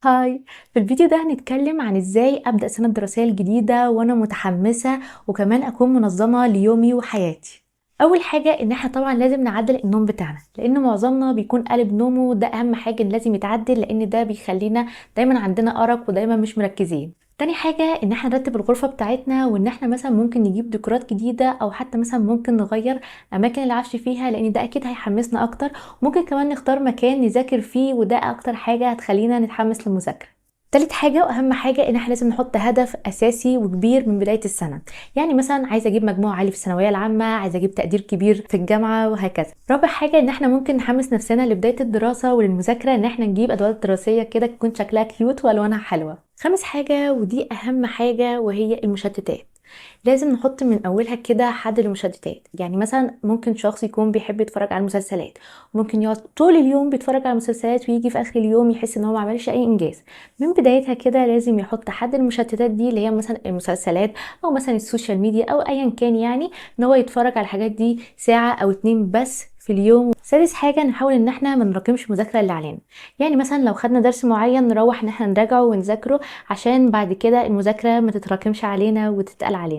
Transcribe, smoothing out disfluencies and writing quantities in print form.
هاي. في الفيديو ده هنتكلم عن ازاي ابدأ السنة الدراسية الجديدة وانا متحمسة وكمان اكون منظمة ليومي وحياتي. اول حاجة ان احنا طبعا لازم نعدل النوم بتاعنا، لان معظمنا بيكون قالب نومه، وده اهم حاجة إن لازم يتعدل، لان ده بيخلينا دايما عندنا ارق ودايما مش مركزين. تاني حاجة ان احنا نرتب الغرفة بتاعتنا، وان احنا مثلا ممكن نجيب ديكورات جديدة، او حتى مثلا ممكن نغير اماكن العفش فيها، لان ده اكيد هيحمسنا اكتر. ممكن كمان نختار مكان نذاكر فيه، وده اكتر حاجة هتخلينا نتحمس للمذاكرة. تالت حاجة واهم حاجة ان احنا لازم نحط هدف اساسي وكبير من بداية السنة. يعني مثلا عايزة اجيب مجموع عالي في الثانوية العامة، عايزة اجيب تقدير كبير في الجامعة، وهكذا. رابع حاجة ان احنا ممكن نحمس نفسنا لبداية الدراسة وللمذاكرة، ان احنا نجيب ادوات دراسية كده تكون شكلها كيوت والوانها حلوة. خامس حاجة ودي اهم حاجة وهي المشتتات. لازم نحط من اولها كده حد للمشتتات. يعني مثلا ممكن شخص يكون بيحب يتفرج على المسلسلات، ممكن يقعد طول اليوم بيتفرج على المسلسلات ويجي في اخر اليوم يحس ان هو ما عملش اي انجاز. من بدايتها كده لازم يحط حد المشتتات دي، اللي هي مثلا المسلسلات او مثلا السوشيال ميديا او ايا كان، يعني ان هو يتفرج على الحاجات دي ساعة او اتنين بس في اليوم. سادس حاجة نحاول ان احنا ما نراكمش المذاكرة اللي علينا. يعني مثلا لو خدنا درس معين نروح ان احنا نراجعه ونذاكره، عشان بعد كده المذاكرة ما تتراكمش علينا وتتقل علينا.